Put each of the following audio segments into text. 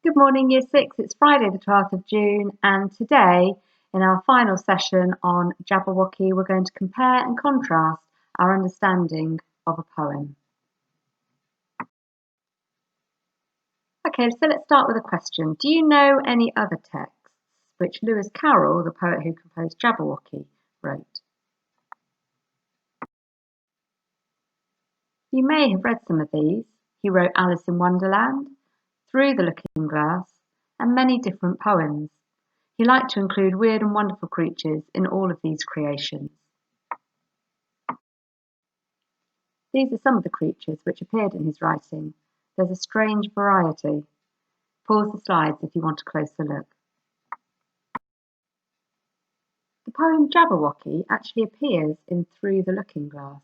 Good morning, Year 6. It's Friday the 12th of June, and today, in our final session on Jabberwocky, we're going to compare and contrast our understanding of a poem. Okay, so let's start with a question. Do you know any other texts which Lewis Carroll, the poet who composed Jabberwocky, wrote? You may have read some of these. He wrote Alice in Wonderland, Through the Looking Glass, and many different poems. He liked to include weird and wonderful creatures in all of these creations. These are some of the creatures which appeared in his writing. There's a strange variety. Pause the slides if you want a closer look. The poem Jabberwocky actually appears in Through the Looking Glass.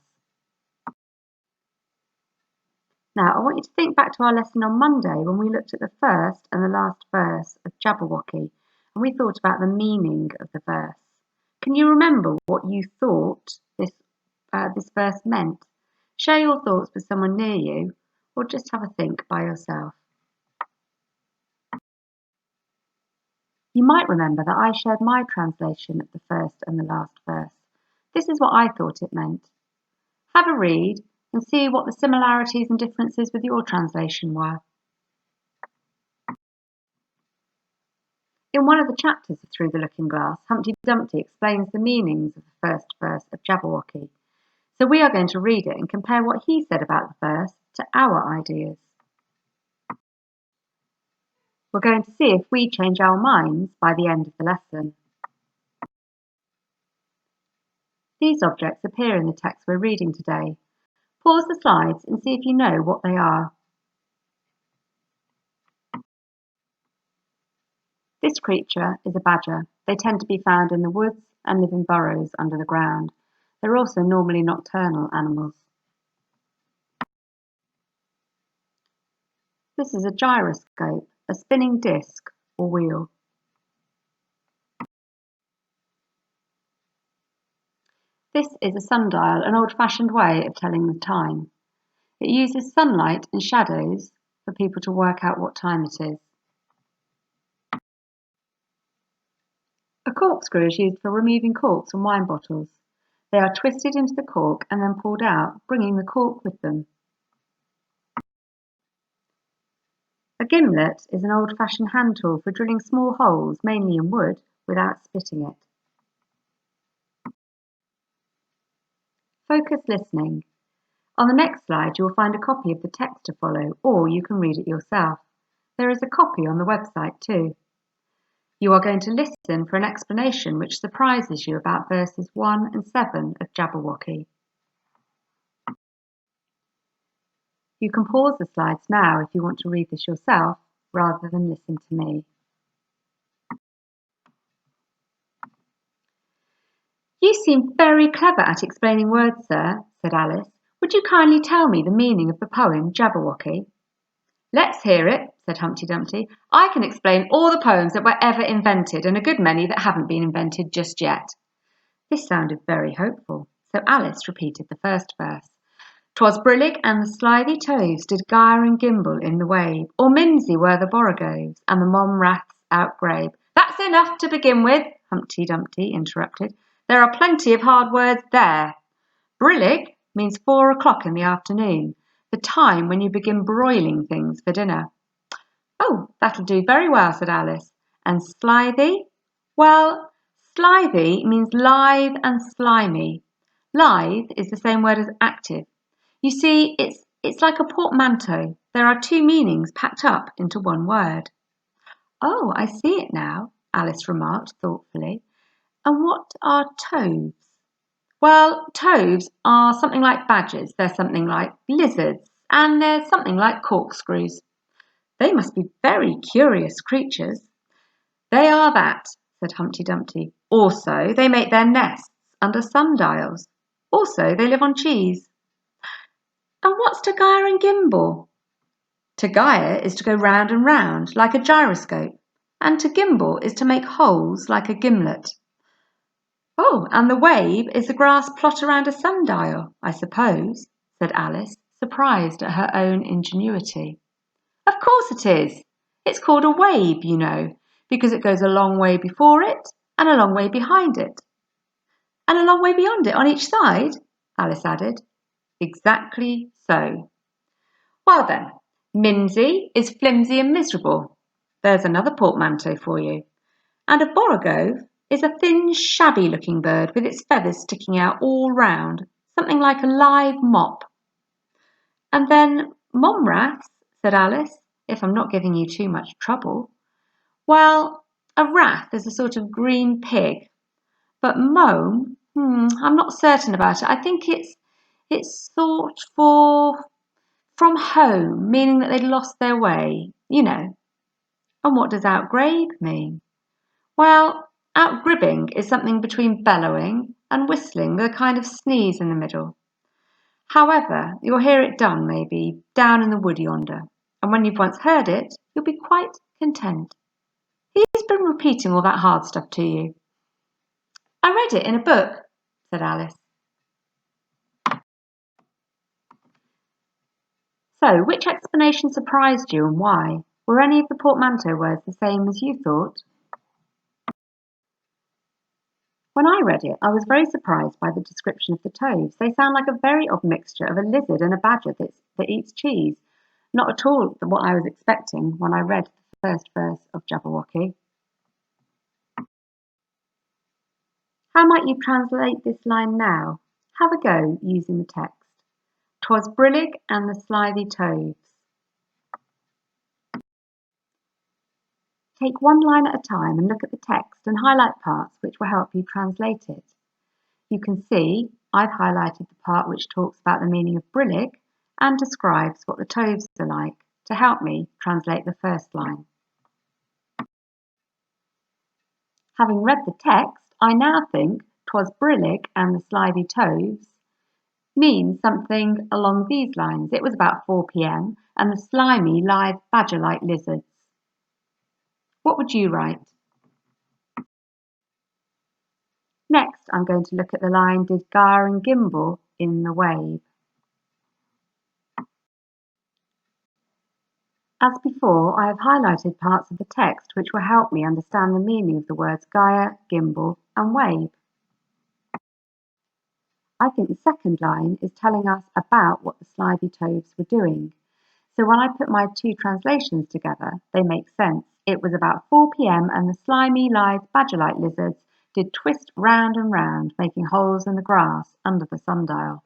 Now, I want you to think back to our lesson on Monday when we looked at the first and the last verse of Jabberwocky, and we thought about the meaning of the verse. Can you remember what you thought this verse meant? Share your thoughts with someone near you, or just have a think by yourself. You might remember that I shared my translation of the first and the last verse. This is what I thought it meant. Have a read and see what the similarities and differences with your translation were. In one of the chapters of Through the Looking Glass, Humpty Dumpty explains the meanings of the first verse of Jabberwocky. So we are going to read it and compare what he said about the verse to our ideas. We're going to see if we change our minds by the end of the lesson. These objects appear in the text we're reading today. Pause the slides and see if you know what they are. This creature is a badger. They tend to be found in the woods and live in burrows under the ground. They're also normally nocturnal animals. This is a gyroscope, a spinning disc or wheel. This is a sundial, an old-fashioned way of telling the time. It uses sunlight and shadows for people to work out what time it is. A corkscrew is used for removing corks from wine bottles. They are twisted into the cork and then pulled out, bringing the cork with them. A gimlet is an old-fashioned hand tool for drilling small holes, mainly in wood, without splitting it. Focus listening. On the next slide, you will find a copy of the text to follow, or you can read it yourself. There is a copy on the website too. You are going to listen for an explanation which surprises you about verses 1 and 7 of Jabberwocky. You can pause the slides now if you want to read this yourself, rather than listen to me. You seem very clever at explaining words, sir, said Alice. Would you kindly tell me the meaning of the poem Jabberwocky? Let's hear it, said Humpty Dumpty. I can explain all the poems that were ever invented and a good many that haven't been invented just yet. This sounded very hopeful, so Alice repeated the first verse. 'Twas Brillig and the slithy toves did gyre and gimble in the wave, or mimsy were the borogoves, and the mom raths outgrabe. That's enough to begin with, Humpty Dumpty interrupted. There are plenty of hard words there. Brillig means 4 o'clock in the afternoon, the time when you begin broiling things for dinner. Oh, that'll do very well, said Alice. And slithy? Well, slithy means lithe and slimy. Lithe is the same word as active. You see, it's like a portmanteau. There are 2 meanings packed up into one word. Oh, I see it now, Alice remarked thoughtfully. And what are toves? Well, toves are something like badgers, they're something like lizards, and they're something like corkscrews. They must be very curious creatures. They are that, said Humpty Dumpty. Also, they make their nests under sundials. Also, they live on cheese. And what's to gyre and gimble? To gyre is to go round and round, like a gyroscope, and to gimble is to make holes like a gimlet. Oh, and the wave is the grass plot around a sundial, I suppose, said Alice, surprised at her own ingenuity. Of course it is. It's called a wabe, you know, because it goes a long way before it and a long way behind it. And a long way beyond it on each side, Alice added. Exactly so. Well then, mimsy is flimsy and miserable. There's another portmanteau for you. And a borogove is a thin, shabby-looking bird with its feathers sticking out all round, something like a live mop. And then momraths, said Alice, if I'm not giving you too much trouble. Well, a rath is a sort of green pig, but mome, I'm not certain about it. I think it's sort for from home, meaning that they'd lost their way, you know. And what does outgrabe mean? Well, outgribbing is something between bellowing and whistling with a kind of sneeze in the middle. However, you'll hear it done, maybe, down in the wood yonder, and when you've once heard it, you'll be quite content. Who's been repeating all that hard stuff to you? I read it in a book, said Alice. So, which explanation surprised you and why? Were any of the portmanteau words the same as you thought? When I read it, I was very surprised by the description of the toves. They sound like a very odd mixture of a lizard and a badger that eats cheese. Not at all what I was expecting when I read the first verse of Jabberwocky. How might you translate this line now? Have a go using the text. "'Twas brillig and the slithy toves." Take one line at a time and look at the text and highlight parts which will help you translate it. You can see I've highlighted the part which talks about the meaning of brillig and describes what the toves are like to help me translate the first line. Having read the text, I now think "'twas brillig and the slithy toves" means something along these lines. It was about 4 p.m. and the slimy, live, badger-like lizards. What would you write? Next, I'm going to look at the line "Did gyre and gimble in the wabe." As before, I have highlighted parts of the text which will help me understand the meaning of the words gyre, gimble and wabe. I think the second line is telling us about what the slithy toves were doing. So when I put my two translations together, they make sense. It was about 4 p.m. and the slimy, live, badger-like lizards did twist round and round, making holes in the grass under the sundial.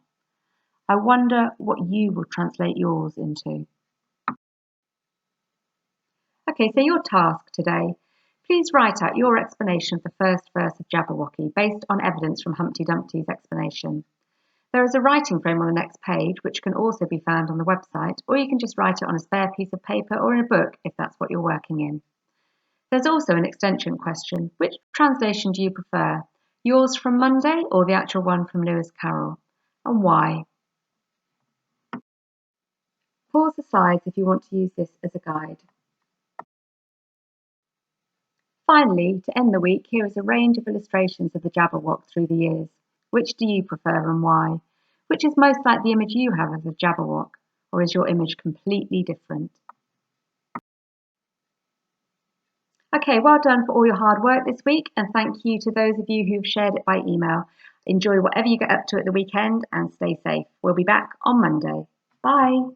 I wonder what you will translate yours into. Okay, so your task today. Please write out your explanation of the first verse of Jabberwocky based on evidence from Humpty Dumpty's explanation. There is a writing frame on the next page, which can also be found on the website, or you can just write it on a spare piece of paper or in a book if that's what you're working in. There's also an extension question. Which translation do you prefer? Yours from Monday or the actual one from Lewis Carroll? And why? Pause the slides if you want to use this as a guide. Finally, to end the week, here is a range of illustrations of the Jabberwock through the years. Which do you prefer and why? Which is most like the image you have of the Jabberwock, or is your image completely different? Okay, well done for all your hard work this week, and thank you to those of you who've shared it by email. Enjoy whatever you get up to at the weekend and stay safe. We'll be back on Monday. Bye.